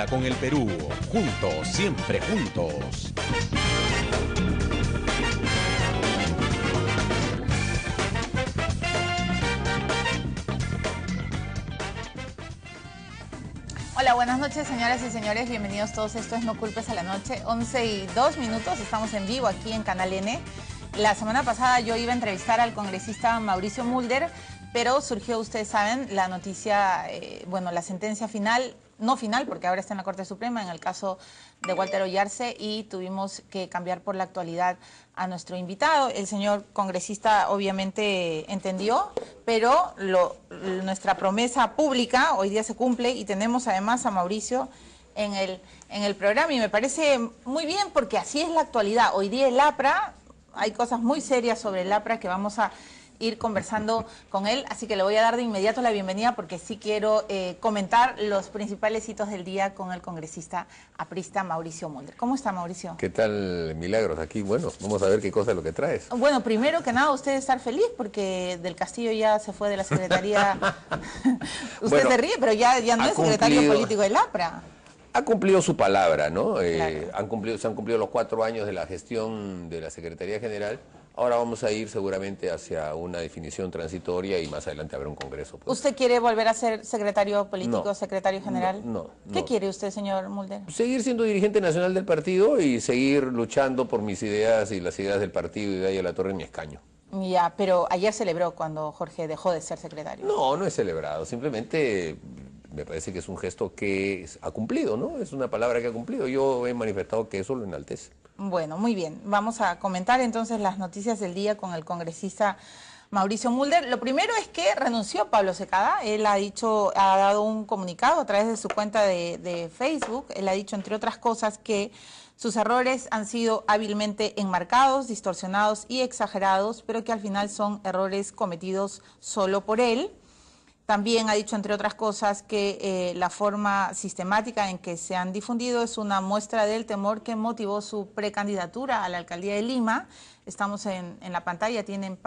Con el Perú, juntos, siempre juntos. Hola, buenas noches, señoras y señores, bienvenidos todos. Esto es No Culpes a la Noche, 11:02, estamos en vivo aquí en Canal N. La semana pasada yo iba a entrevistar al congresista Mauricio Mulder, pero surgió, ustedes saben, la noticia, la sentencia final, no final, porque ahora está en la Corte Suprema, en el caso de Walter Oyarse, y tuvimos que cambiar por la actualidad a nuestro invitado. El señor congresista obviamente entendió, pero nuestra promesa pública hoy día se cumple y tenemos además a Mauricio en el programa, y me parece muy bien porque así es la actualidad. Hoy día el APRA, hay cosas muy serias sobre el APRA que vamos a ir conversando con él, así que le voy a dar de inmediato la bienvenida porque sí quiero comentar los principales hitos del día con el congresista aprista Mauricio Mulder. ¿Cómo está, Mauricio? ¿Qué tal, Milagros? Aquí, bueno, vamos a ver qué cosa es lo que traes. Bueno, primero que nada, usted estar feliz porque Del Castillo ya se fue de la Secretaría. Usted se ríe, pero ya no es secretario político del APRA. Ha cumplido su palabra, ¿no? Claro. Se han cumplido los 4 años de la gestión de la Secretaría General. Ahora vamos a ir seguramente hacia una definición transitoria y más adelante habrá un congreso. Pues. ¿Usted quiere volver a ser secretario político, No, secretario general? No. ¿Qué quiere usted, señor Mulder? Seguir siendo dirigente nacional del partido y seguir luchando por mis ideas y las ideas del partido y de ahí a la torre en mi escaño. Ya, pero ayer celebró cuando Jorge dejó de ser secretario. No he celebrado, simplemente me parece que es un gesto que ha cumplido, ¿no? Es una palabra que ha cumplido. Yo he manifestado que eso lo enaltece. Bueno, muy bien. Vamos a comentar entonces las noticias del día con el congresista Mauricio Mulder. Lo primero es que renunció Pablo Secada. Él ha dado un comunicado a través de su cuenta de Facebook. Él ha dicho, entre otras cosas, que sus errores han sido hábilmente enmarcados, distorsionados y exagerados, pero que al final son errores cometidos solo por él. También ha dicho, entre otras cosas, que la forma sistemática en que se han difundido es una muestra del temor que motivó su precandidatura a la alcaldía de Lima. Estamos en la pantalla, tienen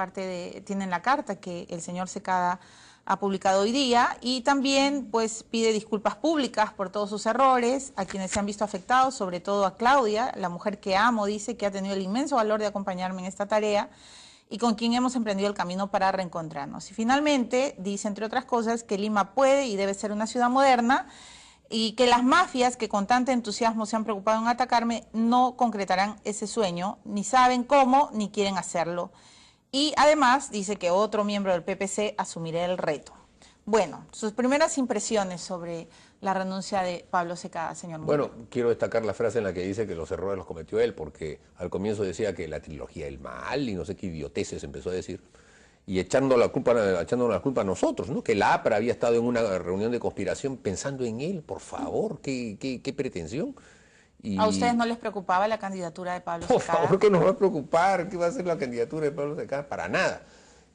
la carta que el señor Secada ha publicado hoy día, y también pues pide disculpas públicas por todos sus errores a quienes se han visto afectados, sobre todo a Claudia, la mujer que amo, dice, que ha tenido el inmenso valor de acompañarme en esta tarea y con quien hemos emprendido el camino para reencontrarnos. Y finalmente dice, entre otras cosas, que Lima puede y debe ser una ciudad moderna y que las mafias que con tanto entusiasmo se han preocupado en atacarme no concretarán ese sueño, ni saben cómo, ni quieren hacerlo. Y además dice que otro miembro del PPC asumirá el reto. Bueno, sus primeras impresiones sobre la renuncia de Pablo Secada, señor Mulder. Bueno, quiero destacar la frase en la que dice que los errores los cometió él, porque al comienzo decía que la trilogía del mal y no sé qué idioteces empezó a decir, y echando la culpa a nosotros, ¿no? Que la APRA había estado en una reunión de conspiración pensando en él, por favor, qué pretensión. Y ¿A ustedes no les preocupaba la candidatura de Pablo Secada? Por favor, que nos va a preocupar, ¿qué va a ser la candidatura de Pablo Secada? Para nada.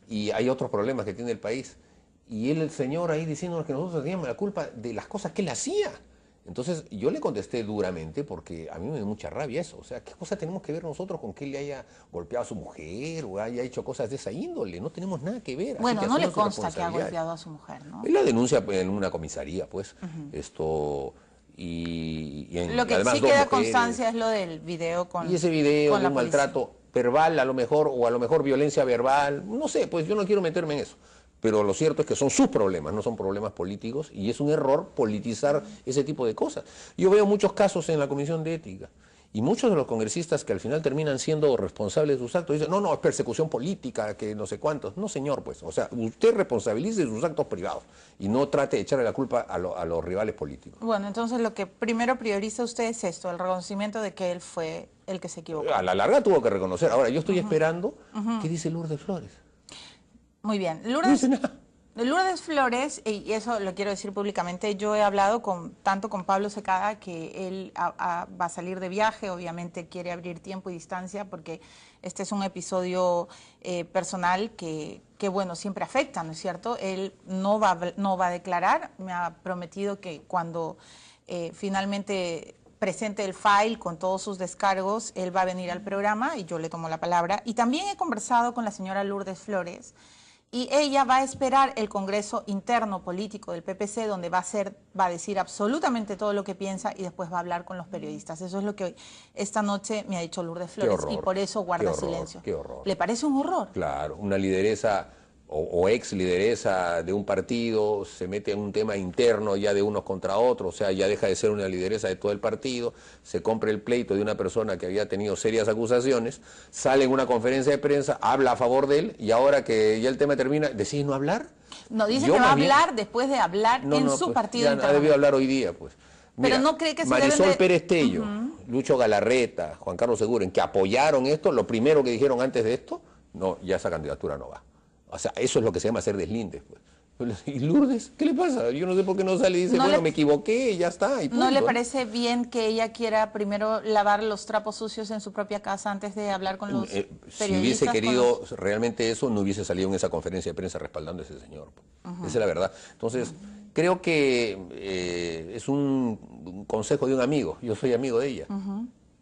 Y hay otros problemas que tiene el país. Y él, el señor, ahí diciéndonos que nosotros teníamos la culpa de las cosas que él hacía. Entonces, yo le contesté duramente, porque a mí me da mucha rabia eso. O sea, ¿qué cosa tenemos que ver nosotros con que él le haya golpeado a su mujer o haya hecho cosas de esa índole? No tenemos nada que ver. Bueno, no le consta que ha golpeado a su mujer, ¿no? Él la denuncia en una comisaría, pues. Lo que sí queda constancia es lo del video con y ese video con de un maltrato verbal, a lo mejor violencia verbal, no sé, pues yo no quiero meterme en eso. Pero lo cierto es que son sus problemas, no son problemas políticos, y es un error politizar ese tipo de cosas. Yo veo muchos casos en la Comisión de Ética, y muchos de los congresistas que al final terminan siendo responsables de sus actos dicen, no, es persecución política, que no sé cuántos. No, señor, pues, o sea, usted responsabilice sus actos privados y no trate de echarle la culpa a los rivales políticos. Bueno, entonces lo que primero prioriza usted es esto, el reconocimiento de que él fue el que se equivocó. A la larga tuvo que reconocer. Ahora, yo estoy esperando, ¿qué dice Lourdes Flores? Muy bien. Lourdes Flores, y eso lo quiero decir públicamente, yo he hablado tanto con Pablo Secada, que él va a salir de viaje, obviamente quiere abrir tiempo y distancia, porque este es un episodio personal que bueno, siempre afecta, ¿no es cierto? Él no va a declarar, me ha prometido que cuando finalmente presente el file con todos sus descargos, él va a venir al programa y yo le tomo la palabra. Y también he conversado con la señora Lourdes Flores, Y ella va a esperar el Congreso interno político del PPC, donde va a decir absolutamente todo lo que piensa y después va a hablar con los periodistas. Eso es lo que esta noche me ha dicho Lourdes Flores, horror, y por eso guarda silencio. Qué horror. ¿Le parece un horror? Claro, una lideresa o ex lideresa de un partido se mete en un tema interno ya de unos contra otros, o sea, ya deja de ser una lideresa de todo el partido, se compra el pleito de una persona que había tenido serias acusaciones, sale en una conferencia de prensa, habla a favor de él, y ahora que ya el tema termina, ¿decide no hablar? No, dice que va a hablar después de hablar en su pues, partido ya interno. debió hablar hoy día, pues. Mira, pero no cree que se Marisol Pérez Tello, Lucho Galarreta, Juan Carlos Seguren, que apoyaron esto, lo primero que dijeron antes de esto, no, ya esa candidatura no va. O sea, eso es lo que se llama hacer deslindes, pues. ¿Y Lourdes? ¿Qué le pasa? Yo no sé por qué no sale y dice, no bueno, me equivoqué, ya está. Y punto. ¿No le parece bien que ella quiera primero lavar los trapos sucios en su propia casa antes de hablar con los periodistas? Si hubiese querido realmente eso, no hubiese salido en esa conferencia de prensa respaldando a ese señor. Esa es la verdad. Entonces, creo que es un consejo de un amigo. Yo soy amigo de ella.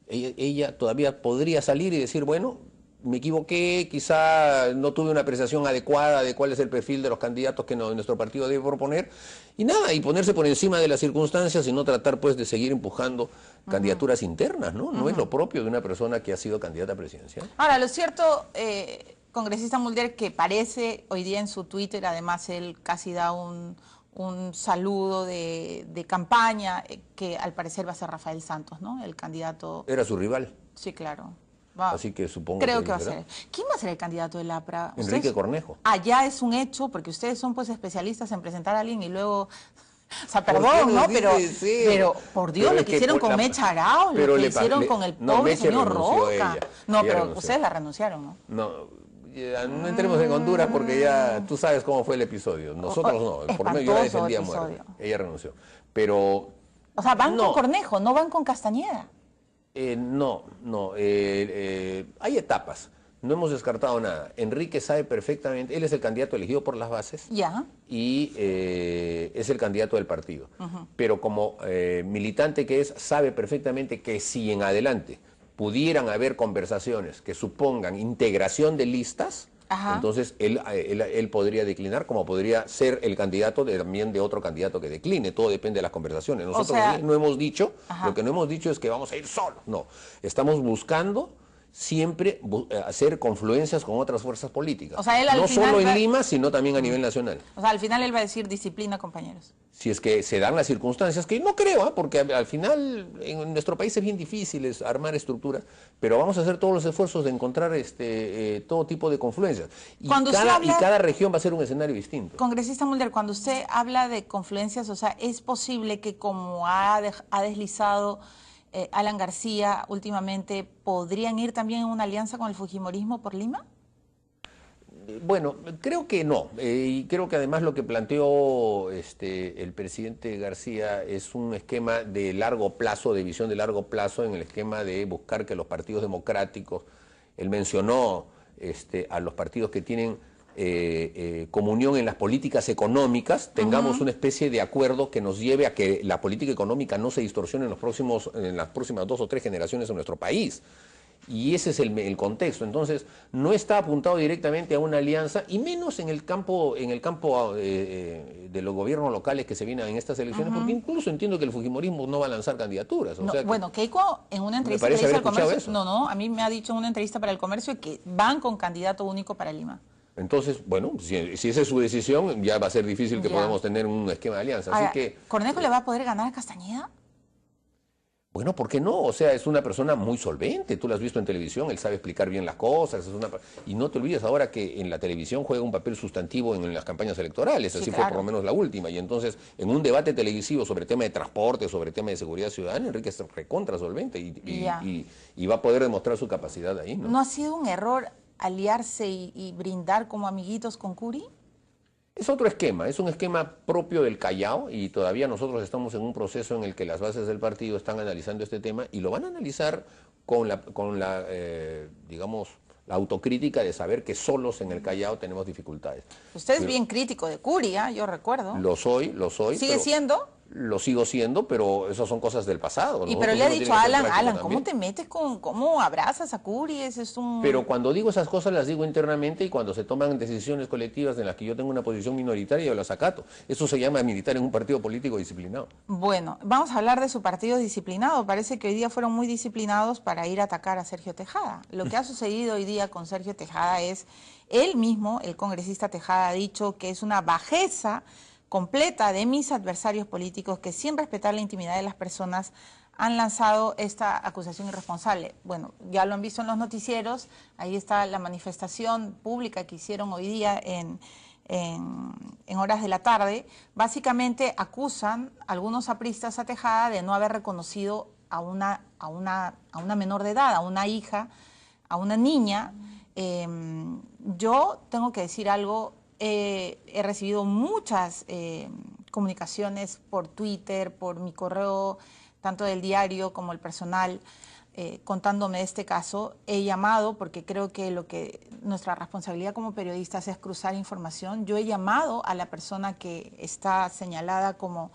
Ella todavía podría salir y decir, bueno, me equivoqué, quizá no tuve una apreciación adecuada de cuál es el perfil de los candidatos que nuestro partido debe proponer, y nada, y ponerse por encima de las circunstancias y no tratar pues de seguir empujando candidaturas internas, ¿no? No es lo propio de una persona que ha sido candidata presidencial. Ahora, lo cierto, congresista Mulder, que parece hoy día en su Twitter, además él casi da un saludo de campaña, que al parecer va a ser Rafael Santos, ¿no? El candidato... Era su rival. Sí, claro. Así que supongo Creo que va a ser. ¿Quién va a ser el candidato del APRA? Enrique Cornejo. Ya es un hecho, porque ustedes son pues especialistas en presentar a alguien y luego... O sea, perdón, ¿no? Pero por Dios, lo que hicieron con Mecha Arauz, lo que hicieron con el pobre señor Roca. No, pero ustedes la renunciaron, ¿no? No entremos en Honduras porque ya tú sabes cómo fue el episodio. Nosotros no, por lo menos yo la defendía a muerte. Ella renunció. Pero... O sea, van con Cornejo, no van con Castañeda. Hay etapas, no hemos descartado nada. Enrique sabe perfectamente, él es el candidato elegido por las bases y es el candidato del partido. Pero como militante que es, sabe perfectamente que si en adelante pudieran haber conversaciones que supongan integración de listas, entonces él podría declinar, como podría ser el candidato también de otro candidato que decline. Todo depende de las conversaciones. Nosotros no hemos dicho, lo que no hemos dicho es que vamos a ir solos. No, estamos buscando siempre hacer confluencias con otras fuerzas políticas. O sea, él al no final solo en Lima, sino también a nivel nacional. O sea, al final él va a decir disciplina, compañeros. Si es que se dan las circunstancias, que no creo, porque al final en nuestro país es bien difícil armar estructuras, pero vamos a hacer todos los esfuerzos de encontrar todo tipo de confluencias. Y cada región va a ser un escenario distinto. Congresista Mulder, cuando usted habla de confluencias, o sea, ¿es posible que como ha deslizado Alan García últimamente, podrían ir también en una alianza con el fujimorismo por Lima? Bueno, creo que no, y creo que además lo que planteó el presidente García es un esquema de largo plazo, de visión de largo plazo, en el esquema de buscar que los partidos democráticos, él mencionó a los partidos que tienen comunión en las políticas económicas, tengamos una especie de acuerdo que nos lleve a que la política económica no se distorsione en las próximas 2 o 3 generaciones en nuestro país. Y ese es el contexto. Entonces, no está apuntado directamente a una alianza, y menos en el campo de los gobiernos locales que se vienen en estas elecciones, porque incluso entiendo que el fujimorismo no va a lanzar candidaturas. Bueno, Keiko en una entrevista que dice al Comercio, a mí me ha dicho en una entrevista para el Comercio que van con candidato único para Lima. Entonces, bueno, si esa es su decisión, ya va a ser difícil que podamos tener un esquema de alianza. Ahora, así que, ¿Cornejo le va a poder ganar a Castañeda? Bueno, ¿por qué no? O sea, es una persona muy solvente, tú lo has visto en televisión, él sabe explicar bien las cosas, y no te olvides ahora que en la televisión juega un papel sustantivo en las campañas electorales, así fue por lo menos la última, y entonces en un debate televisivo sobre tema de transporte, sobre tema de seguridad ciudadana, Enrique es recontra solvente y va a poder demostrar su capacidad ahí, ¿no? ¿No ha sido un error aliarse y brindar como amiguitos con Curi? Es otro esquema, es un esquema propio del Callao, y todavía nosotros estamos en un proceso en el que las bases del partido están analizando este tema y lo van a analizar con la digamos, la autocrítica de saber que solos en el Callao tenemos dificultades. Usted es bien crítico de Curi, yo recuerdo. Lo soy. ¿Sigue siendo? lo sigo siendo, pero esas son cosas del pasado. Y pero le ha dicho a Alan, ¿cómo te metes cómo abrazas a Curies? Pero cuando digo esas cosas las digo internamente, y cuando se toman decisiones colectivas en las que yo tengo una posición minoritaria, yo las acato. Eso se llama militar en un partido político disciplinado. Bueno, vamos a hablar de su partido disciplinado. Parece que hoy día fueron muy disciplinados para ir a atacar a Sergio Tejada. Lo que ha sucedido hoy día con Sergio Tejada es, él mismo, el congresista Tejada, ha dicho que es una bajeza completa de mis adversarios políticos que, sin respetar la intimidad de las personas, han lanzado esta acusación irresponsable. Bueno, ya lo han visto en los noticieros, ahí está la manifestación pública que hicieron hoy día en horas de la tarde. Básicamente acusan algunos apristas a Tejada de no haber reconocido a una menor de edad, a una hija, a una niña. Yo tengo que decir algo. He recibido muchas comunicaciones por Twitter, por mi correo, tanto del diario como el personal, contándome de este caso. He llamado, porque creo que nuestra responsabilidad como periodistas es cruzar información. Yo he llamado a la persona que está señalada como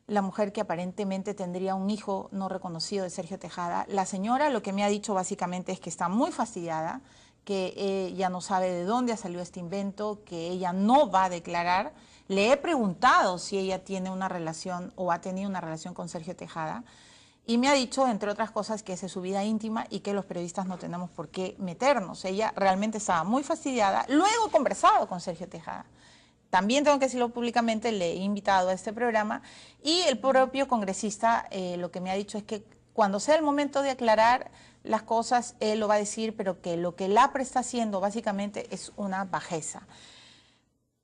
la mujer que aparentemente tendría un hijo no reconocido de Sergio Tejada. La señora lo que me ha dicho básicamente es que está muy fastidiada, que ella no sabe de dónde ha salido este invento, que ella no va a declarar. Le he preguntado si ella tiene una relación o ha tenido una relación con Sergio Tejada, y me ha dicho, entre otras cosas, que esa es su vida íntima y que los periodistas no tenemos por qué meternos. Ella realmente estaba muy fastidiada. Luego he conversado con Sergio Tejada. También tengo que decirlo públicamente, le he invitado a este programa, y el propio congresista lo que me ha dicho es que cuando sea el momento de aclarar las cosas, él lo va a decir, pero que lo que el APRE está haciendo básicamente es una bajeza.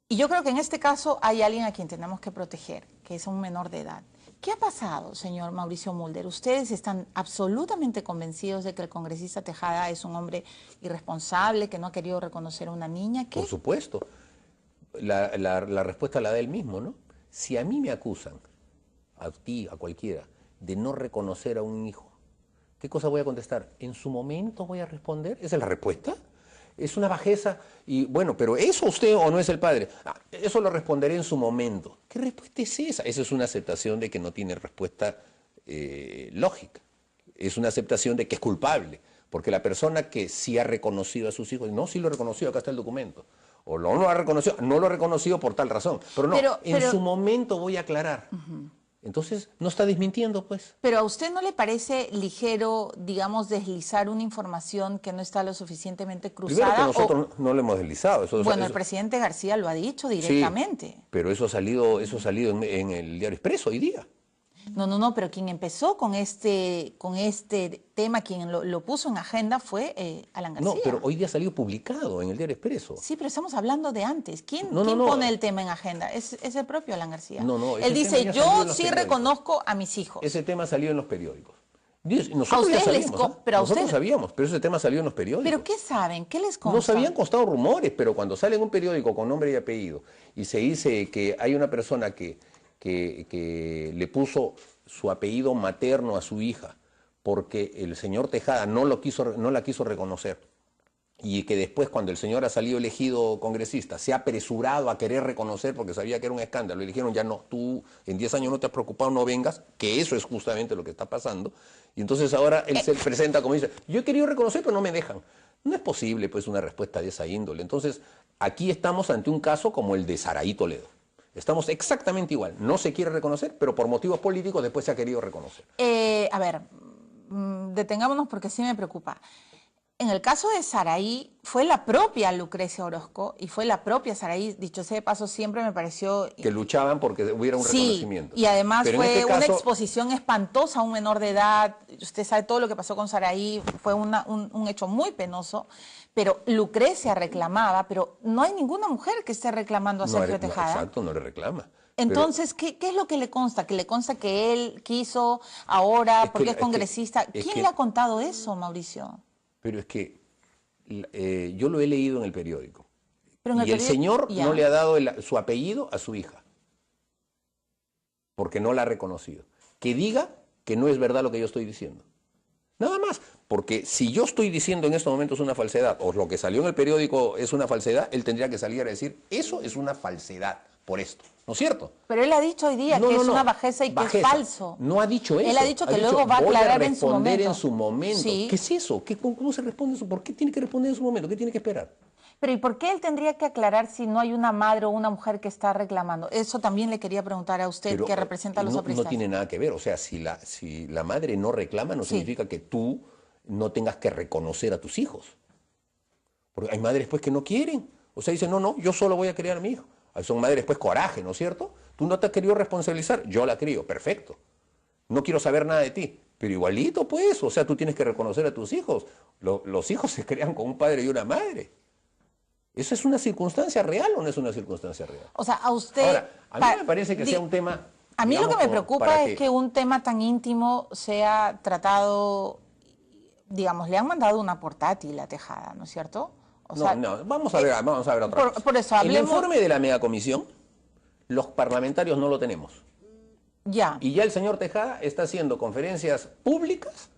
Y yo creo que en este caso hay alguien a quien tenemos que proteger, que es un menor de edad. ¿Qué ha pasado, señor Mauricio Mulder? ¿Ustedes están absolutamente convencidos de que el congresista Tejada es un hombre irresponsable, que no ha querido reconocer a una niña? ¿Qué? Por supuesto. La respuesta la da él mismo, ¿no? Si a mí me acusan, a ti, a cualquiera, de no reconocer a un hijo, ¿qué cosa voy a contestar? ¿En su momento voy a responder? ¿Esa es la respuesta? Es una bajeza. Y bueno, pero ¿eso usted o no es el padre? Eso lo responderé en su momento. ¿Qué respuesta es esa? Esa es una aceptación de que no tiene respuesta lógica. Es una aceptación de que es culpable. Porque la persona que sí ha reconocido a sus hijos, no, sí lo ha reconocido, acá está el documento. O no lo ha reconocido, no lo ha reconocido por tal razón. Pero no, en su momento voy a aclarar. Entonces, no está desmintiendo, pues. Pero ¿a usted no le parece ligero, digamos, deslizar una información que no está lo suficientemente cruzada? Primero que nosotros no lo hemos deslizado. El presidente García lo ha dicho directamente. Sí, pero eso ha salido en el Diario Expreso hoy día. No, pero quien empezó con este tema, quien lo puso en agenda fue Alan García. No, pero hoy día ha salido publicado en el Diario Expreso. Sí, pero estamos hablando de antes. ¿Quién pone el tema en agenda? Es el propio Alan García. Él dice, yo sí reconozco a mis hijos. Ese tema salió en los periódicos. Nosotros sabíamos, pero ese tema salió en los periódicos. ¿Pero qué saben? ¿Qué les consta? Nos habían constado rumores, pero cuando sale en un periódico con nombre y apellido y se dice que hay una persona que le puso su apellido materno a su hija porque el señor Tejada no la quiso reconocer, y que después, cuando el señor ha salido elegido congresista, se ha apresurado a querer reconocer porque sabía que era un escándalo, le dijeron, ya no, tú en 10 años no te has preocupado, no vengas, que eso es justamente lo que está pasando, y entonces ahora él se presenta como dice, yo he querido reconocer pero no me dejan. No es posible pues una respuesta de esa índole. Entonces aquí estamos ante un caso como el de Saraí Toledo. Estamos exactamente igual. No se quiere reconocer, pero por motivos políticos después se ha querido reconocer. Detengámonos porque sí me preocupa. En el caso de Saraí, fue la propia Lucrecia Orozco y fue la propia Saraí, dicho sea de paso, siempre me pareció... Que luchaban porque hubiera un reconocimiento. Y además fue una exposición espantosa a un menor de edad. Usted sabe todo lo que pasó con Saraí, fue un hecho muy penoso. Pero Lucrecia reclamaba, pero no hay ninguna mujer que esté reclamando a Sergio Tejada. Exacto, no le reclama. Entonces, ¿qué es lo que le consta? ¿Que le consta que él quiso ahora porque es congresista? ¿Quién le ha contado eso, Mauricio? Pero es que yo lo he leído en el periódico. El señor ya no le ha dado su apellido a su hija, porque no la ha reconocido. Que diga que no es verdad lo que yo estoy diciendo. Nada más, porque si yo estoy diciendo en estos momentos una falsedad, o lo que salió en el periódico es una falsedad, él tendría que salir a decir, eso es una falsedad, por esto, ¿no es cierto? Pero él ha dicho hoy día que es una bajeza y que es falso. No ha dicho eso. Él ha dicho que luego va a aclarar en su momento. Voy a responder en su momento. Sí. ¿Qué es eso? ¿Cómo se responde eso? ¿Por qué tiene que responder en su momento? ¿Qué tiene que esperar? Pero ¿y por qué él tendría que aclarar si no hay una madre o una mujer que está reclamando? Eso también le quería preguntar a usted, que representa a los apristas. No tiene nada que ver. O sea, si la madre no reclama, no significa que tú no tengas que reconocer a tus hijos. Porque hay madres pues que no quieren. O sea, dicen, no, yo solo voy a criar a mi hijo. Son madres pues coraje, ¿no es cierto? Tú no te has querido responsabilizar, yo la crío, perfecto. No quiero saber nada de ti. Pero igualito pues, o sea, tú tienes que reconocer a tus hijos. Los hijos se crean con un padre y una madre. ¿Eso es una circunstancia real o no es una circunstancia real? O sea, a usted... Ahora, a mí me parece que sea un tema... A mí lo que me preocupa es que un tema tan íntimo sea tratado, digamos, le han mandado una portátil a Tejada, ¿no es cierto? O sea, vamos a ver otra cosa. Por eso, hablemos... El informe de la megacomisión, los parlamentarios no lo tenemos. Ya. Y ya el señor Tejada está haciendo conferencias públicas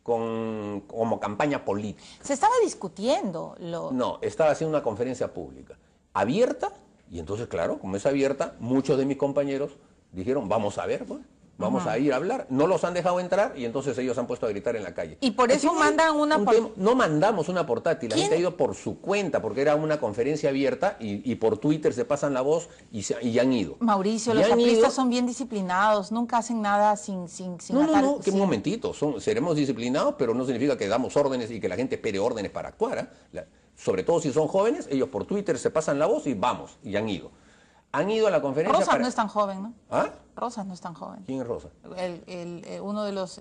como campaña política. Se estaba discutiendo. No, estaba haciendo una conferencia pública, abierta, y entonces, claro, como es abierta, muchos de mis compañeros dijeron, vamos a ver, pues, vamos a ir a hablar. No los han dejado entrar y entonces ellos han puesto a gritar en la calle. Y por eso mandan una... No mandamos una portátil, la gente ha ido por su cuenta, porque era una conferencia abierta y por Twitter se pasan la voz y han ido. Mauricio, los apristas son bien disciplinados, nunca hacen nada sin No, que un momentito, seremos disciplinados, pero no significa que damos órdenes y que la gente espere órdenes para actuar. Sobre todo si son jóvenes, ellos por Twitter se pasan la voz y vamos, y han ido. Han ido a la conferencia... Rosas no es tan joven, ¿no? ¿Ah? Rosas no es tan joven. ¿Quién es Rosa? Uno de los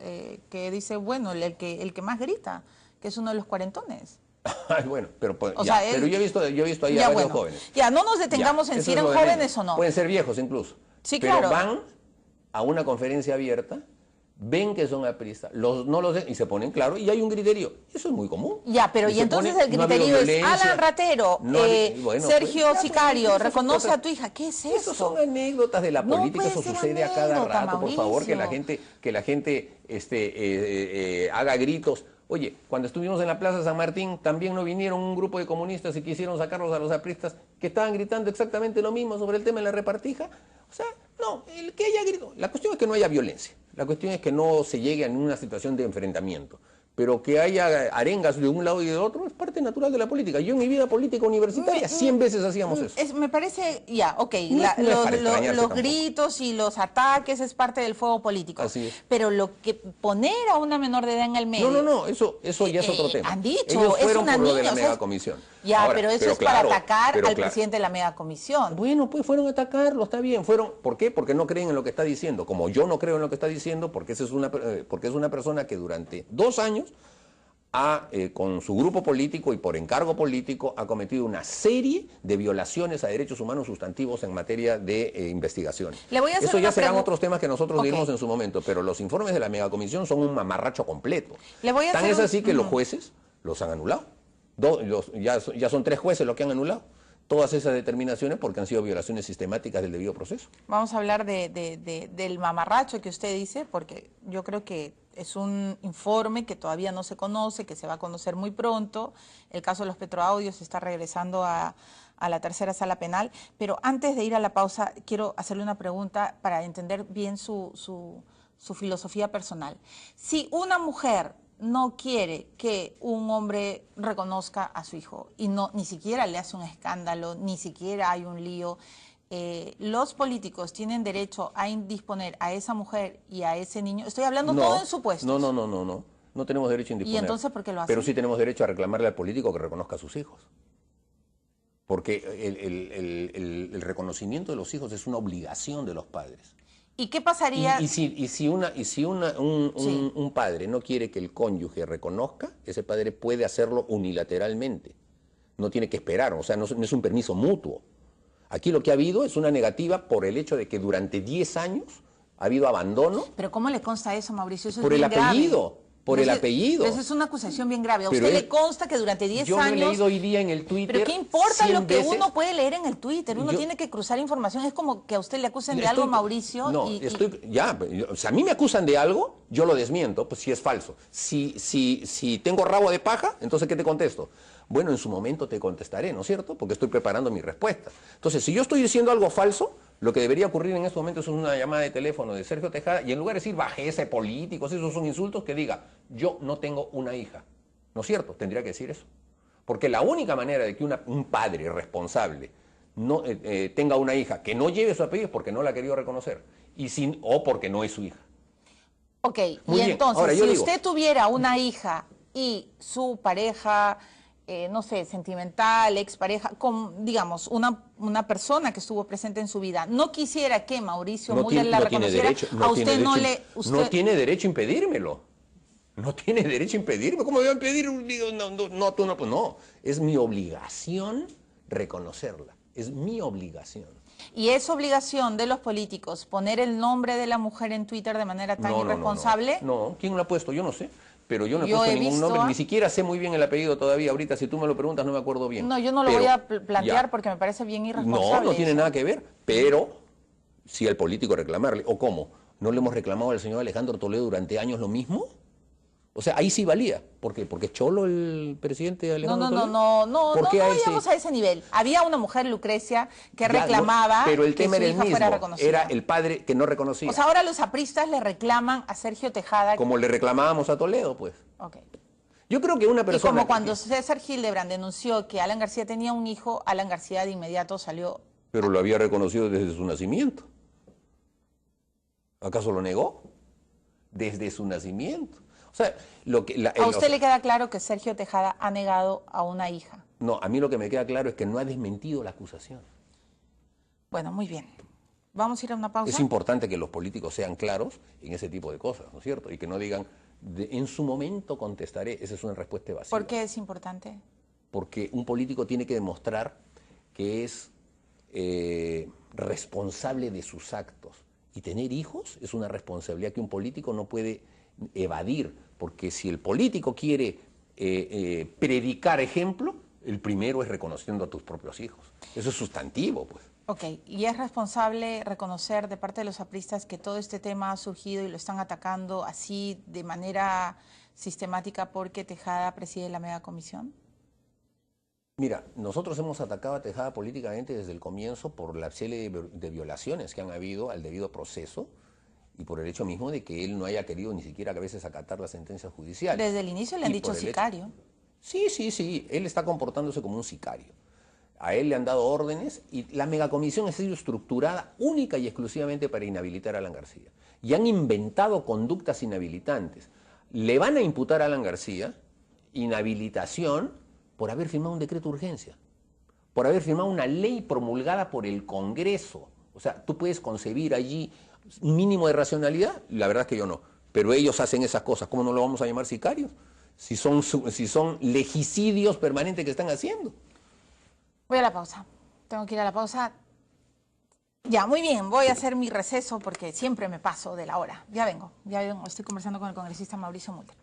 que dice, bueno, el que más grita, que es uno de los cuarentones. Ay, bueno, pero, pero yo he visto ahí a varios jóvenes. Ya, no nos detengamos en si eran jóvenes o no. Pueden ser viejos incluso. Sí, pero claro. Van a una conferencia abierta, ven que son apristas, no los y se ponen claro, y hay un criterio. Eso es muy común. Ya, pero y entonces el criterio es Alan Ratero, Sergio Sicario, reconoce a tu hija. ¿Qué es eso? Esas son anécdotas de la política, eso sucede a cada rato, Mauricio. por favor, que la gente haga gritos. Oye, cuando estuvimos en la Plaza San Martín, también no vinieron un grupo de comunistas y quisieron sacarlos a los apristas que estaban gritando exactamente lo mismo sobre el tema de la repartija. O sea, no, el que haya grito. La cuestión es que no haya violencia. La cuestión es que no se llegue a ninguna situación de enfrentamiento. Pero que haya arengas de un lado y del otro es parte natural de la política. Yo en mi vida política universitaria 100 veces hacíamos eso. Me parece, ya, ok, los gritos y los ataques es parte del fuego político. Así es. Pero lo que poner a una menor de edad en el medio... No, eso ya es otro tema. Han dicho, ellos fueron es una por lo niña, de la megacomisión. Ya, ahora, pero eso es claro, para atacar al presidente de la megacomisión. Bueno, pues fueron a atacarlo, está bien. ¿Por qué? Porque no creen en lo que está diciendo. Como yo no creo en lo que está diciendo, porque es una persona que durante 2 años... con su grupo político y por encargo político ha cometido una serie de violaciones a derechos humanos sustantivos en materia de investigaciones. Eso ya serán otros temas que nosotros diremos en su momento, pero los informes de la megacomisión son un mamarracho completo. Tan es así que los jueces los han anulado. Ya son 3 jueces los que han anulado todas esas determinaciones porque han sido violaciones sistemáticas del debido proceso. Vamos a hablar del mamarracho que usted dice, porque yo creo que es un informe que todavía no se conoce, que se va a conocer muy pronto. El caso de los petroaudios está regresando a la tercera sala penal. Pero antes de ir a la pausa, quiero hacerle una pregunta para entender bien su filosofía personal. Si una mujer no quiere que un hombre reconozca a su hijo y ni siquiera le hace un escándalo, ni siquiera hay un lío, los políticos tienen derecho a indisponer a esa mujer y a ese niño. Estoy hablando todo en supuestos. No tenemos derecho a indisponer. ¿Y entonces por qué lo hacen? Pero sí tenemos derecho a reclamarle al político que reconozca a sus hijos. Porque el reconocimiento de los hijos es una obligación de los padres. ¿Y qué pasaría? Y si un padre no quiere que el cónyuge reconozca, ese padre puede hacerlo unilateralmente. No tiene que esperar, o sea, no es un permiso mutuo. Aquí lo que ha habido es una negativa por el hecho de que durante 10 años ha habido abandono. ¿Pero cómo le consta eso, Mauricio? Eso por es el bien apellido. Grave. Por el apellido. Esa es una acusación bien grave. ¿A usted le consta que durante 10 años... Yo lo he leído hoy día en el Twitter. ¿Pero qué importa lo que veces? uno puede leer en el Twitter? Uno tiene que cruzar información. Es como que a usted le acusen de algo, Mauricio. No, o sea, a mí me acusan de algo, yo lo desmiento, pues si es falso. Si tengo rabo de paja, entonces ¿qué te contesto? Bueno, en su momento te contestaré, ¿no es cierto? Porque estoy preparando mi respuesta. Entonces, si yo estoy diciendo algo falso, lo que debería ocurrir en este momento es una llamada de teléfono de Sergio Tejada y en lugar de decir bajeza, políticos, esos son insultos, que diga, yo no tengo una hija. ¿No es cierto? Tendría que decir eso. Porque la única manera de que un padre responsable no, tenga una hija que no lleve su apellido es porque no la ha querido reconocer o porque no es su hija. Ok, Muy y bien. entonces, Ahora, si yo digo, usted tuviera una hija y su pareja, no sé, sentimental, expareja, digamos, una persona que estuvo presente en su vida, no quisiera que Mauricio Mulder la reconociera, a usted no le... No tiene derecho a impedírmelo. No tiene derecho a impedirme. ¿Cómo voy a impedir? Tú no, pues no. Es mi obligación reconocerla. Es mi obligación. ¿Y es obligación de los políticos poner el nombre de la mujer en Twitter de manera tan irresponsable? No, ¿quién lo ha puesto? Yo no sé. Pero yo no he Yo puesto he ningún visto nombre, ni siquiera sé muy bien el apellido todavía. Ahorita, si tú me lo preguntas, no me acuerdo bien. No, yo no lo voy a plantear porque me parece bien irresponsable. No tiene eso. nada que ver. Pero, si al político reclamarle, ¿o cómo? ¿No le hemos reclamado al señor Alejandro Toledo durante años lo mismo? O sea, ahí sí valía. ¿Por qué? ¿Porque es cholo el presidente Alejandro Toledo? No llegamos a ese nivel. Había una mujer, Lucrecia, que reclamaba pero el tema que era su el hija fuera mismo. reconocida. Era el padre que no reconocía. O sea, ahora los apristas le reclaman a Sergio Tejada. Como le reclamábamos a Toledo, pues. Ok. Yo creo que una persona... Y como cuando César Hildebrand denunció que Alan García tenía un hijo, Alan García de inmediato salió... Pero lo había reconocido desde su nacimiento. ¿Acaso lo negó? Desde su nacimiento. O sea, ¿a usted le queda claro que Sergio Tejada ha negado a una hija? No, a mí lo que me queda claro es que no ha desmentido la acusación. Bueno, muy bien. ¿Vamos a ir a una pausa? Es importante que los políticos sean claros en ese tipo de cosas, ¿no es cierto? Y que no digan, en su momento contestaré. Esa es una respuesta evasiva. ¿Por qué es importante? Porque un político tiene que demostrar que es responsable de sus actos. Y tener hijos es una responsabilidad que un político no puede evadir, porque si el político quiere predicar ejemplo, el primero es reconociendo a tus propios hijos. Eso es sustantivo, pues. Ok, ¿y es responsable reconocer de parte de los apristas que todo este tema ha surgido y lo están atacando así de manera sistemática porque Tejada preside la megacomisión? Mira, nosotros hemos atacado a Tejada políticamente desde el comienzo por la serie de violaciones que han habido al debido proceso y por el hecho mismo de que él no haya querido ni siquiera a veces acatar las sentencias judiciales. Desde el inicio le han dicho sicario. Sí, él está comportándose como un sicario. A él le han dado órdenes y la megacomisión ha sido estructurada única y exclusivamente para inhabilitar a Alan García. Y han inventado conductas inhabilitantes. Le van a imputar a Alan García inhabilitación por haber firmado un decreto de urgencia, por haber firmado una ley promulgada por el Congreso. O sea, tú puedes concebir allí un mínimo de racionalidad, la verdad es que yo no, pero ellos hacen esas cosas, ¿cómo no lo vamos a llamar sicarios? Si son legicidios permanentes que están haciendo. Voy a la pausa, tengo que ir a la pausa. Ya, muy bien, voy a hacer mi receso porque siempre me paso de la hora. Ya vengo, estoy conversando con el congresista Mauricio Mulder.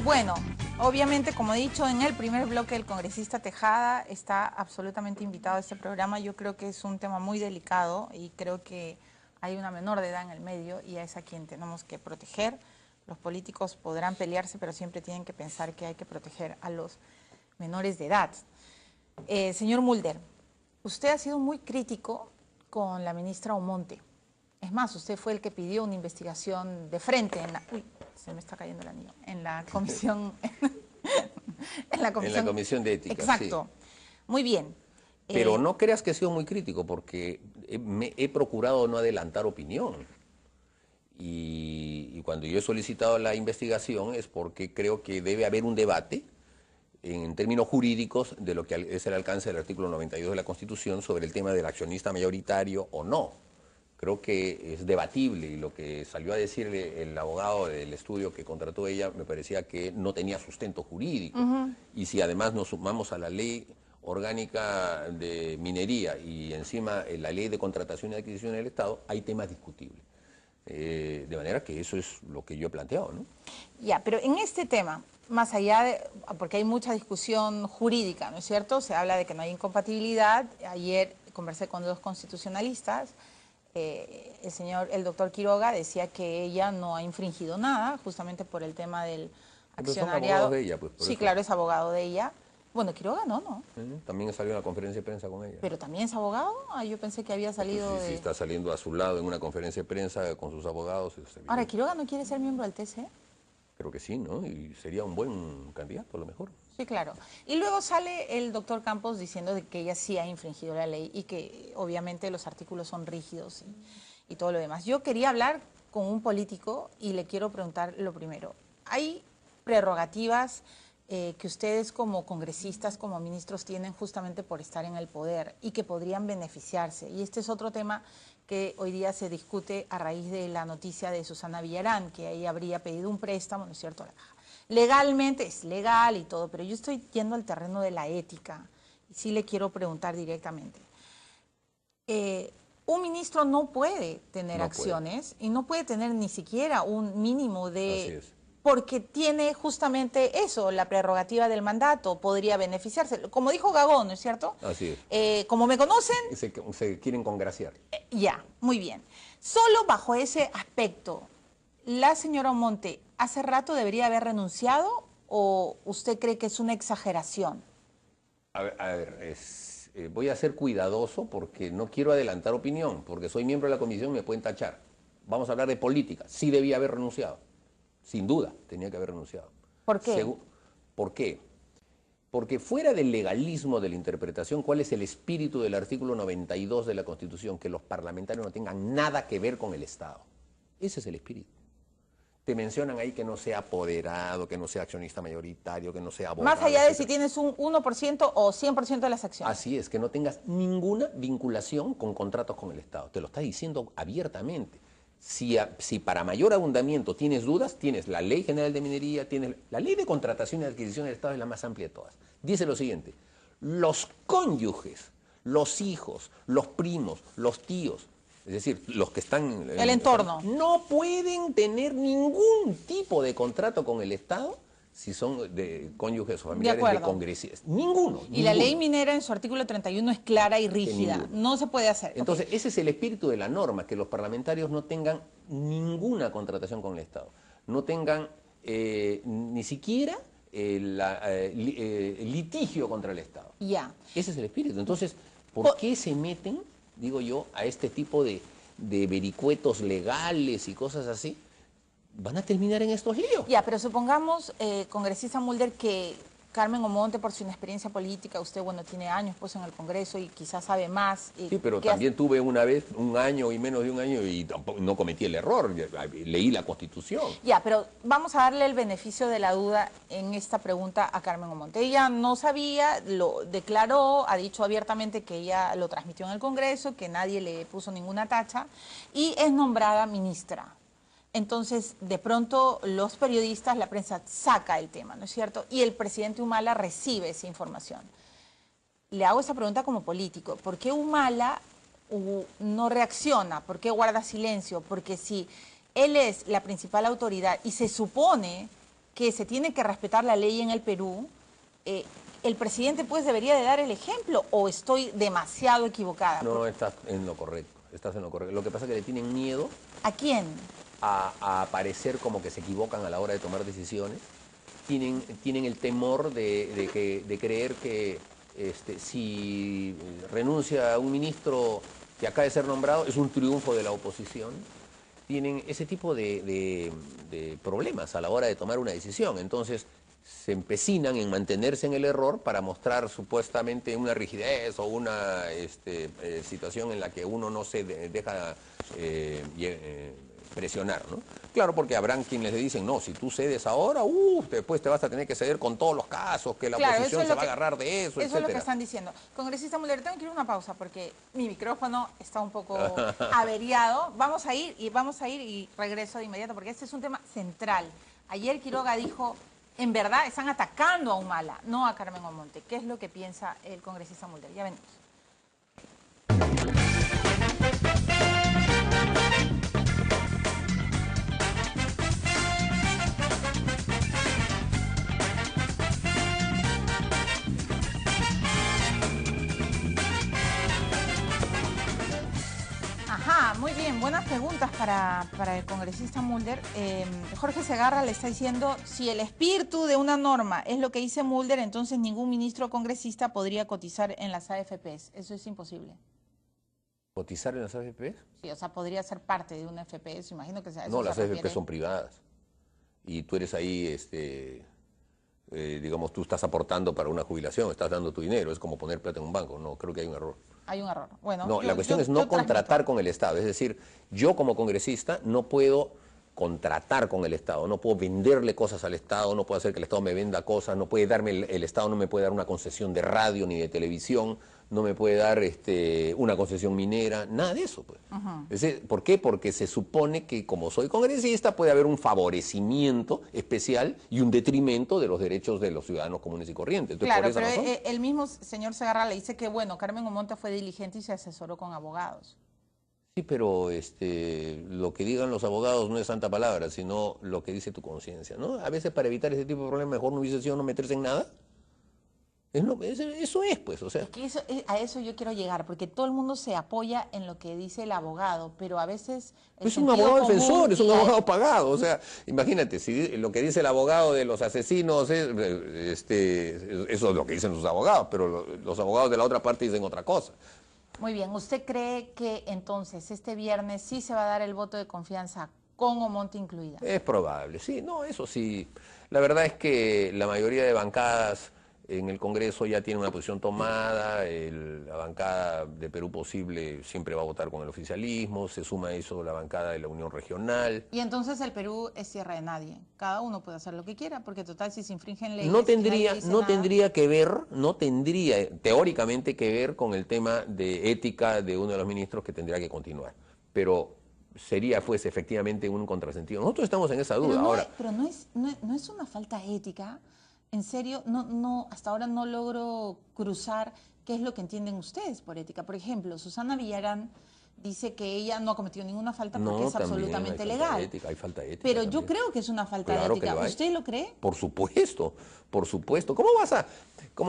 Bueno, obviamente, como he dicho en el primer bloque, el congresista Tejada está absolutamente invitado a este programa. Yo creo que es un tema muy delicado y creo que hay una menor de edad en el medio y es a quien tenemos que proteger. Los políticos podrán pelearse, pero siempre tienen que pensar que hay que proteger a los menores de edad. Señor Mulder, usted ha sido muy crítico con la ministra Omonte. Es más, usted fue el que pidió una investigación de frente en la... Uy, se me está cayendo el anillo. En la comisión... en la comisión de ética. Exacto. Sí. Muy bien. Pero no creas que he sido muy crítico, porque he procurado no adelantar opinión. Y cuando yo he solicitado la investigación es porque creo que debe haber un debate en términos jurídicos de lo que es el alcance del artículo 92 de la Constitución sobre el tema del accionista mayoritario o no. Creo que es debatible y lo que salió a decir el abogado del estudio que contrató ella me parecía que no tenía sustento jurídico. Y si además nos sumamos a la ley orgánica de minería y encima la ley de contratación y adquisición del Estado, hay temas discutibles. De manera que eso es lo que yo he planteado, ¿no? Ya, pero en este tema, más allá de, porque hay mucha discusión jurídica, ¿no es cierto? Se habla de que no hay incompatibilidad. Ayer conversé con dos constitucionalistas. El doctor Quiroga decía que ella no ha infringido nada, justamente por el tema del accionariado. Son abogados de ella, pues. Sí, claro, es abogado de ella. Bueno, Quiroga no. También salió en la conferencia de prensa con ella. ¿Pero también es abogado? Ah, yo pensé que había salido Sí, está saliendo a su lado en una conferencia de prensa con sus abogados. Ahora, ¿Quiroga no quiere ser miembro del TC? Creo que sí, ¿no? Y sería un buen candidato, a lo mejor. Sí, claro. Y luego sale el doctor Campos diciendo de que ella sí ha infringido la ley y que obviamente los artículos son rígidos y todo lo demás. Yo quería hablar con un político y le quiero preguntar lo primero. ¿Hay prerrogativas que ustedes como congresistas, como ministros, tienen justamente por estar en el poder y que podrían beneficiarse? Y este es otro tema que hoy día se discute a raíz de la noticia de Susana Villarán, que ella habría pedido un préstamo, ¿no es cierto?, a la caja. Legalmente es legal y todo, pero yo estoy yendo al terreno de la ética y sí le quiero preguntar directamente. Un ministro no puede tener acciones y no puede tener ni siquiera un mínimo de... Así es. Porque tiene justamente eso, la prerrogativa del mandato, podría beneficiarse. Como dijo Gagón, ¿no es cierto? Así es. Como me conocen... Se quieren congraciar. Ya, muy bien. Solo bajo ese aspecto, ¿la señora Omonte hace rato debería haber renunciado o usted cree que es una exageración? A ver, voy a ser cuidadoso porque no quiero adelantar opinión, porque soy miembro de la comisión y me pueden tachar. Vamos a hablar de política. Sí debía haber renunciado. Sin duda, tenía que haber renunciado. ¿Por qué? ¿Por qué? Porque fuera del legalismo de la interpretación, ¿cuál es el espíritu del artículo 92 de la Constitución? Que los parlamentarios no tengan nada que ver con el Estado. Ese es el espíritu. Te mencionan ahí que no sea apoderado, que no sea accionista mayoritario, que no sea abogado. Más allá de si tienes un 1% o 100% de las acciones. Así es, que no tengas ninguna vinculación con contratos con el Estado. Te lo está diciendo abiertamente. Si para mayor abundamiento tienes dudas, tienes la Ley General de Minería, tienes la Ley de Contratación y Adquisición del Estado, es la más amplia de todas. Dice lo siguiente: los cónyuges, los hijos, los primos, los tíos, es decir, los que están... El entorno. No pueden tener ningún tipo de contrato con el Estado si son de cónyuges o familiares de congresistas. Ninguno. Y la ley minera en su artículo 31 es clara y rígida. No se puede hacer. Entonces, ese es el espíritu de la norma, que los parlamentarios no tengan ninguna contratación con el Estado. No tengan ni siquiera litigio contra el Estado. Ya. Ese es el espíritu. Entonces, ¿por qué se meten, digo yo, a este tipo de vericuetos legales y cosas así? Van a terminar en estos líos. Ya, pero supongamos, congresista Mulder, que Carmen Omonte, por su inexperiencia política, usted, bueno, tiene años pues en el Congreso y quizás sabe más. Sí, pero también tuve una vez un año y menos de un año y tampoco, no cometí el error, leí la Constitución. Ya, pero vamos a darle el beneficio de la duda en esta pregunta a Carmen Omonte. Ella no sabía, lo declaró, ha dicho abiertamente que ella lo transmitió en el Congreso, que nadie le puso ninguna tacha, y es nombrada ministra. Entonces, de pronto, los periodistas, la prensa saca el tema, ¿no es cierto? Y el presidente Humala recibe esa información. Le hago esa pregunta como político. ¿Por qué Humala no reacciona? ¿Por qué guarda silencio? Porque si él es la principal autoridad y se supone que se tiene que respetar la ley en el Perú, el presidente pues debería de dar el ejemplo, ¿o estoy demasiado equivocada? No, estás en lo correcto, estás en lo correcto. Lo que pasa es que le tienen miedo. ¿A quién? A parecer como que se equivocan a la hora de tomar decisiones. Tienen el temor de creer que si renuncia un ministro que acaba de ser nombrado es un triunfo de la oposición. Tienen ese tipo de problemas a la hora de tomar una decisión. Entonces se empecinan en mantenerse en el error para mostrar supuestamente una rigidez o una situación en la que uno no se deja presionar, ¿no? Claro, porque habrán quienes le dicen, no, si tú cedes ahora, después te vas a tener que ceder con todos los casos, que la oposición se va a agarrar de eso, etcétera. Eso es lo que están diciendo. Congresista Mulder, tengo que ir a una pausa porque mi micrófono está un poco averiado. Vamos a ir y regreso de inmediato porque este es un tema central. Ayer Quiroga dijo, en verdad están atacando a Humala, no a Carmen Omonte. ¿Qué es lo que piensa el congresista Mulder? Ya venimos. preguntas para el congresista Mulder. Jorge Segarra le está diciendo, si el espíritu de una norma es lo que dice Mulder, entonces ningún ministro o congresista podría cotizar en las AFPs. Eso es imposible. ¿Cotizar en las AFPs? Sí, o sea, podría ser parte de una FPS, imagino que sea eso. No, las AFPs son privadas. Y tú eres ahí, digamos, tú estás aportando para una jubilación, estás dando tu dinero, es como poner plata en un banco. No, creo que hay un error. Hay un error. Bueno, no, la cuestión es no contratar con el Estado. Es decir, yo como congresista no puedo contratar con el Estado, no puedo venderle cosas al Estado, no puedo hacer que el Estado me venda cosas, no puede darme el Estado no me puede dar una concesión de radio ni de televisión, no me puede dar una concesión minera, nada de eso. Pues. ¿Por qué? Porque se supone que como soy congresista puede haber un favorecimiento especial y un detrimento de los derechos de los ciudadanos comunes y corrientes. Entonces, claro, por esa pero razón, el mismo señor Segarra le dice que, bueno, Carmen Omonte fue diligente y se asesoró con abogados. sí, pero lo que digan los abogados no es santa palabra, sino lo que dice tu conciencia, ¿no? A veces para evitar ese tipo de problemas mejor no hubiese sido no meterse en nada. Eso es, pues, o sea. Es que a eso yo quiero llegar, porque todo el mundo se apoya en lo que dice el abogado, pero a veces Es un abogado defensor, es un abogado pagado, o sea, imagínate, si lo que dice el abogado de los asesinos eso es lo que dicen sus abogados, pero los abogados de la otra parte dicen otra cosa. Muy bien, ¿usted cree que entonces este viernes sí se va a dar el voto de confianza con Omonte incluida? Es probable, sí, no, eso sí. La verdad es que la mayoría de bancadas en el Congreso ya tiene una posición tomada, la bancada de Perú Posible siempre va a votar con el oficialismo, se suma a eso la bancada de la Unión Regional. Y entonces el Perú es tierra de nadie, cada uno puede hacer lo que quiera, porque total si se infringen leyes... No tendría que ver, no tendría teóricamente que ver con el tema de ética de uno de los ministros que tendría que continuar, pero fuese efectivamente un contrasentido. Nosotros estamos en esa duda ahora. Pero no es una falta ética. En serio, hasta ahora no logro cruzar qué es lo que entienden ustedes por ética. Por ejemplo, Susana Villarán dice que ella no ha cometido ninguna falta porque es absolutamente legal. Hay falta ética. Pero yo creo que es una falta ética. ¿Usted lo cree? Por supuesto, por supuesto. ¿Cómo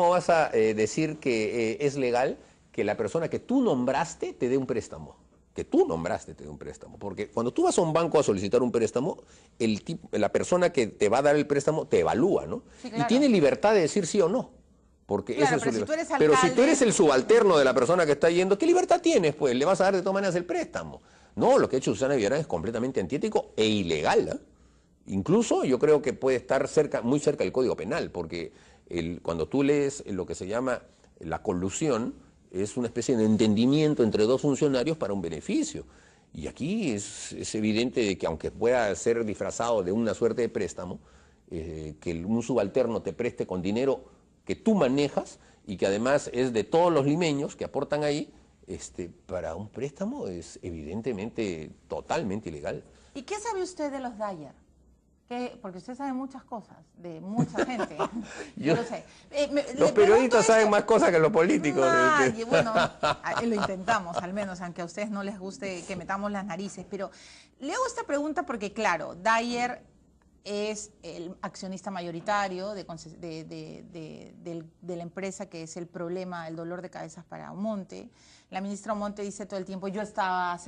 vas a decir que es legal que la persona que tú nombraste te dé un préstamo? Que tú nombraste te dé un préstamo. Porque cuando tú vas a un banco a solicitar un préstamo, la persona que te va a dar el préstamo te evalúa, ¿no? Sí, claro. Y tiene libertad de decir sí o no. Porque claro, esa es pero, pero si tú eres el subalterno de la persona que está yendo, ¿qué libertad tienes? Pues le vas a dar de todas maneras el préstamo. No, lo que ha hecho Susana Villarán es completamente antiético e ilegal, ¿eh? Incluso yo creo que puede estar muy cerca del Código Penal, porque cuando tú lees lo que se llama la colusión, es una especie de entendimiento entre dos funcionarios para un beneficio. Y aquí es evidente de que aunque pueda ser disfrazado de una suerte de préstamo, que un subalterno te preste con dinero que tú manejas y que además es de todos los limeños que aportan ahí, para un préstamo es evidentemente totalmente ilegal. ¿Y qué sabe usted de los Dyer? Porque usted sabe muchas cosas, de mucha gente. Yo lo sé. Los periodistas saben más cosas que los políticos. Bueno, lo intentamos al menos, aunque a ustedes no les guste que metamos las narices. Pero le hago esta pregunta porque, claro, Dyer es el accionista mayoritario de la empresa que es el problema, el dolor de cabezas para Omonte. La ministra Omonte dice todo el tiempo, yo estaba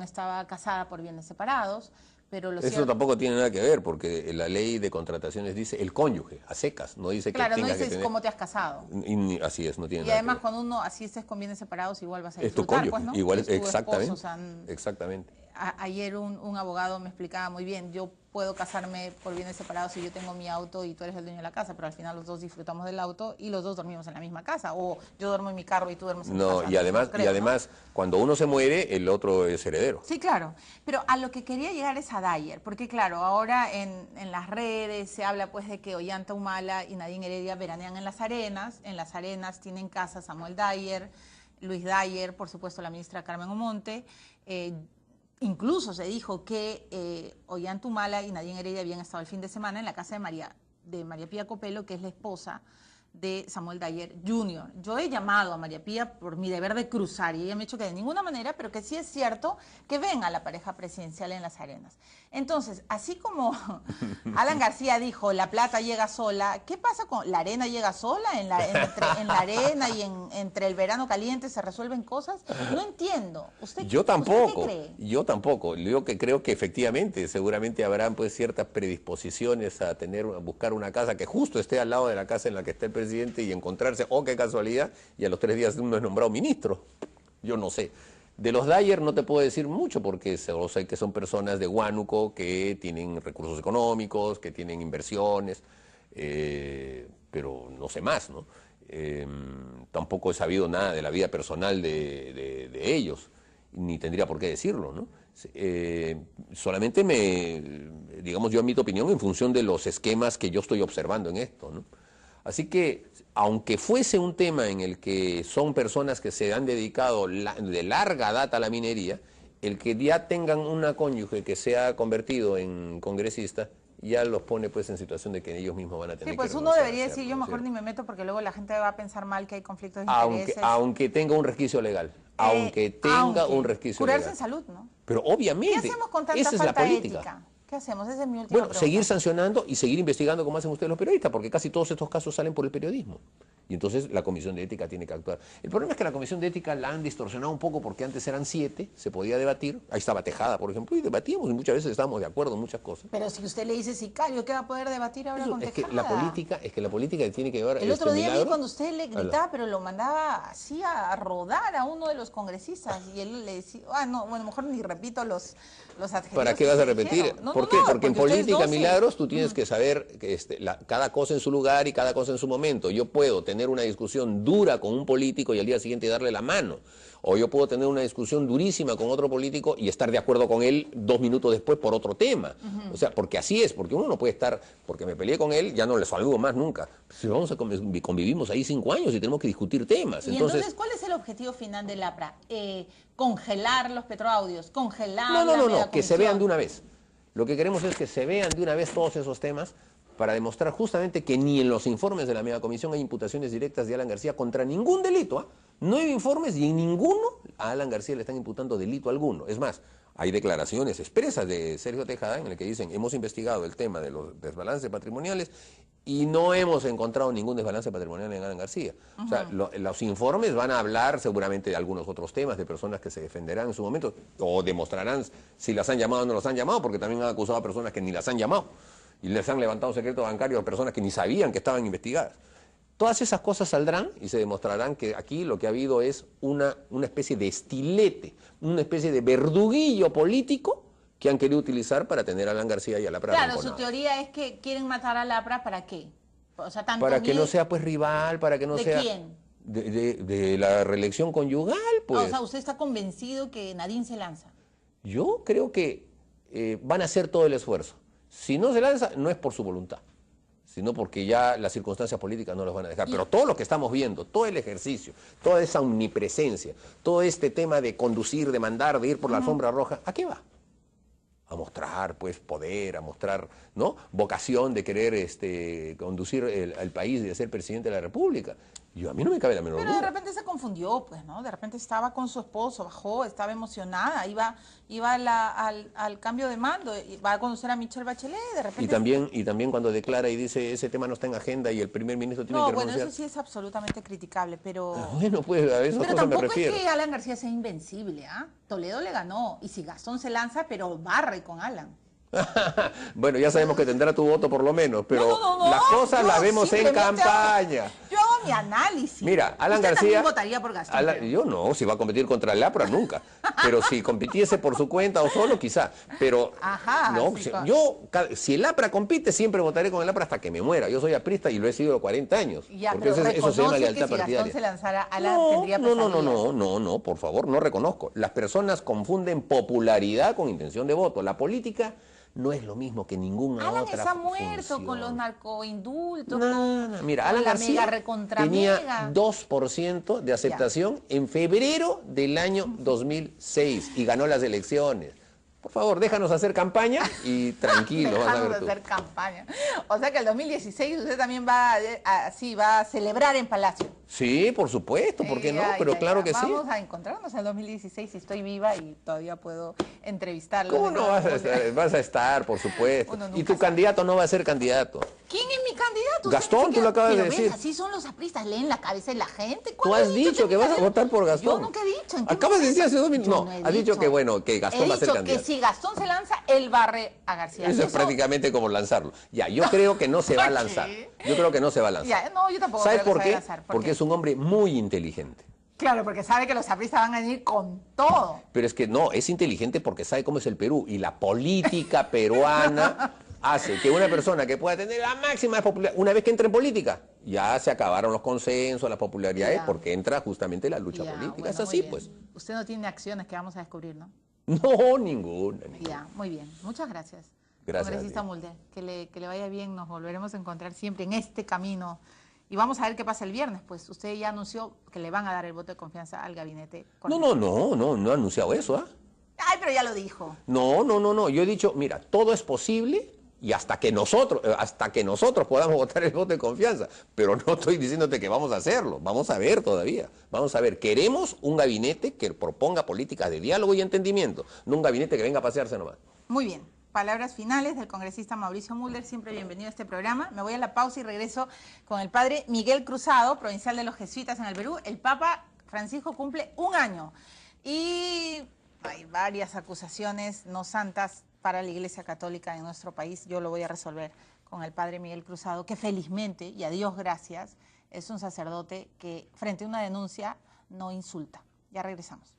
estaba casada por bienes separados. Pero eso tampoco tiene nada que ver, porque la ley de contrataciones dice el cónyuge, a secas, no dice que tenga que tener... Claro, no dice cómo te has casado. Así es, no tiene y nada además que ver. cuando uno así estés con bienes separados igual vas a disfrutar, es tu cónyuge, pues, ¿no? Igual, es exactamente, esposo, exactamente. Ayer un abogado me explicaba muy bien, yo puedo casarme por bienes separados si yo tengo mi auto y tú eres el dueño de la casa, pero al final los dos disfrutamos del auto y los dos dormimos en la misma casa, o yo duermo en mi carro y tú duermes en mi casa. Y además, cuando uno se muere, el otro es heredero. Sí, claro, pero a lo que quería llegar es a Dyer, porque claro, ahora en las redes se habla pues de que Ollanta Humala y Nadine Heredia veranean en Las Arenas tienen casa Samuel Dyer, Luis Dyer, por supuesto la ministra Carmen Omonte. Incluso se dijo que Ollanta Humala y Nadine Heredia habían estado el fin de semana en la casa de María Pía Copelo, que es la esposa de Samuel Dyer Jr. Yo he llamado a María Pía por mi deber de cruzar y ella me ha dicho que de ninguna manera, pero que sí es cierto que ven a la pareja presidencial en Las Arenas. Entonces, así como Alan García dijo, la plata llega sola, ¿qué pasa con la arena llega sola? En la arena y entre el verano caliente se resuelven cosas. No entiendo. Yo tampoco, ¿usted qué cree? yo tampoco. Yo que creo que efectivamente, seguramente habrán pues ciertas predisposiciones a buscar una casa que justo esté al lado de la casa en la que está el presidente y encontrarse, oh qué casualidad, y a los 3 días uno es nombrado ministro. Yo no sé. De los Dyer no te puedo decir mucho porque solo sé que son personas de Huánuco que tienen recursos económicos, que tienen inversiones, pero no sé más, ¿no? Tampoco he sabido nada de la vida personal de ellos, ni tendría por qué decirlo, ¿no? Solamente digamos, yo emito opinión en función de los esquemas que yo estoy observando en esto, ¿no? Así que, aunque fuese un tema en el que son personas que se han dedicado de larga data a la minería, el que ya tengan una cónyuge que se ha convertido en congresista, ya los pone pues en situación de que ellos mismos van a tener Sí, pues que uno debería hacerlo, decir, yo ¿no es mejor cierto? ni me meto porque luego la gente va a pensar mal que hay conflictos de Aunque, intereses. aunque tenga un resquicio legal, aunque tenga un resquicio curarse legal. en salud, ¿no? Pero obviamente, ¿Qué hacemos con tanta esa es la falta política. ética? ¿Qué hacemos? Esa es mi última Bueno, pregunta. seguir sancionando y seguir investigando como hacen ustedes los periodistas, porque casi todos estos casos salen por el periodismo. Y entonces la Comisión de Ética tiene que actuar. El problema es que la Comisión de Ética la han distorsionado un poco porque antes eran 7, se podía debatir. Ahí estaba Tejada, por ejemplo, y debatíamos y muchas veces estábamos de acuerdo en muchas cosas. Pero si usted le dice sicario, ¿qué va a poder debatir ahora con Es Tejada? que la política tiene que llevar El otro día vi milagro. cuando usted le gritaba, pero lo mandaba así a rodar a uno de los congresistas y él le decía, no, bueno, mejor ni repito los adjetivos. ¿Para qué que vas a se repetir? dijeron. ¿Por qué? Porque en ustedes política, 12. Milagros, tú tienes que saber que cada cosa en su lugar y cada cosa en su momento. Yo puedo tener una discusión dura con un político y al día siguiente darle la mano. O yo puedo tener una discusión durísima con otro político y estar de acuerdo con él 2 minutos después por otro tema. O sea, porque así es, porque uno no puede estar, porque me peleé con él, ya no le saludo más nunca. Si vamos a convivimos ahí 5 años y tenemos que discutir temas. Y entonces, ¿cuál es el objetivo final del APRA? Congelar los petroaudios, congelar No, que se vean de una vez. Lo que queremos es que se vean de una vez todos esos temas para demostrar justamente que ni en los informes de la megacomisión hay imputaciones directas de Alan García contra ningún delito. ¿Ah? No hay informes y en ninguno a Alan García le están imputando delito alguno. Es más, hay declaraciones expresas de Sergio Tejada en las que dicen hemos investigado el tema de los desbalances patrimoniales y no hemos encontrado ningún desbalance patrimonial en Alan García. O sea, los informes van a hablar seguramente de algunos otros temas, de personas que se defenderán en su momento o demostrarán si las han llamado o no las han llamado, porque también han acusado a personas que ni las han llamado y les han levantado secreto bancario a personas que ni sabían que estaban investigadas. Todas esas cosas saldrán y se demostrarán que aquí lo que ha habido es una especie de estilete, una especie de verduguillo político que han querido utilizar para tener a Alan García y a la APRA. Claro, su teoría es que quieren matar a la APRA, ¿para qué? O sea, tanto para que miedo... no sea pues rival, para que no ¿De sea... quién? De la reelección conyugal, pues. O sea, ¿usted está convencido que Nadine se lanza? Yo creo que van a hacer todo el esfuerzo. Si no se lanza, no es por su voluntad, sino porque ya las circunstancias políticas no los van a dejar. Pero todo lo que estamos viendo, todo el ejercicio, toda esa omnipresencia, todo este tema de conducir, de mandar, de ir por la alfombra roja, ¿a qué va? A mostrar pues poder, a mostrar, ¿no?, vocación de querer conducir al país y de ser presidente de la República. A mí no me cabe la menor Pero duda. de repente se confundió, pues, ¿no? De repente estaba con su esposo, bajó, estaba emocionada, iba al cambio de mando, va a conocer a Michelle Bachelet, de repente... Y también cuando declara y dice ese tema no está en agenda y el primer ministro tiene que renunciar. Bueno, eso sí es absolutamente criticable, pero... Bueno, pues a esas cosas me refiero. Es que Alan García sea invencible, ¿ah? Toledo le ganó, y si Gastón se lanza, pero barre con Alan. Bueno, ya sabemos que tendrá tu voto por lo menos, pero las cosas las vemos en campaña. Yo hago mi análisis. Mira, Alan ¿Usted García... también votaría por Gastón? Yo no, si va a competir contra el APRA, nunca. Pero si compitiese por su cuenta o solo, quizá. Pero no, sí, si el APRA compite, siempre votaré con el APRA hasta que me muera. Yo soy aprista y lo he sido de 40 años. Ya, porque pero eso se llama lealtad que si partidaria. Gastón se lanzara, Alan tendría pesadillas. No, por favor, no reconozco. Las personas confunden popularidad con intención de voto. La política no es lo mismo que ninguna Alan otra está muerto función. con los narcoindultos, mira, con Alan la García mega recontra tenía mega. 2% de aceptación en febrero del año 2006 y ganó las elecciones. Por favor, déjanos hacer campaña y tranquilo, vas a ver tú. hacer campaña. O sea que el 2016 usted también va a celebrar en Palacio. Sí, por supuesto, ¿por qué no? Pero claro que sí. Vamos a encontrarnos en el 2016 si estoy viva y todavía puedo entrevistarlo. ¿Cómo no vas a estar? Vas a estar, por supuesto. Y tu candidato no va a ser candidato. ¿Quién es mi candidato? Gastón, tú lo acabas de decir. Así son los apristas, leen la cabeza de la gente. Tú has dicho que vas a votar por Gastón. Yo nunca he dicho. Acabas de decir hace 2 minutos. No, has dicho que bueno, que Gastón va a ser candidato. He dicho que si Gastón se lanza, él barre a García. Eso es prácticamente como lanzarlo. Ya, yo creo que no se va a lanzar. Yo creo que no se va a lanzar. Ya, no, yo tampoco ¿Sabes creo que por se qué? va a lanzar. Porque es un hombre muy inteligente. Claro, porque sabe que los apristas van a venir con todo. Pero es que no, es inteligente porque sabe cómo es el Perú y la política peruana hace que una persona que pueda tener la máxima popularidad, una vez que entra en política, ya se acabaron los consensos, las popularidades, porque entra justamente la lucha política. Bueno, es así, pues. Usted no tiene acciones que vamos a descubrir, ¿no? No, ninguna. Ya, muy bien. Muchas gracias. Gracias. Congresista Mulder, que le vaya bien, nos volveremos a encontrar siempre en este camino. Y vamos a ver qué pasa el viernes, pues usted ya anunció que le van a dar el voto de confianza al gabinete. No he anunciado eso, ¿ah? Ay, pero ya lo dijo. No, yo he dicho, mira, todo es posible y hasta que nosotros podamos votar el voto de confianza, pero no estoy diciéndote que vamos a hacerlo, vamos a ver todavía, vamos a ver, queremos un gabinete que proponga políticas de diálogo y entendimiento, no un gabinete que venga a pasearse nomás. Muy bien. Palabras finales del congresista Mauricio Mulder, siempre bienvenido a este programa. Me voy a la pausa y regreso con el padre Miguel Cruzado, provincial de los jesuitas en el Perú. El Papa Francisco cumple 1 año y hay varias acusaciones no santas para la Iglesia Católica en nuestro país. Yo lo voy a resolver con el padre Miguel Cruzado, que felizmente, y a Dios gracias, es un sacerdote que frente a una denuncia no insulta. Ya regresamos.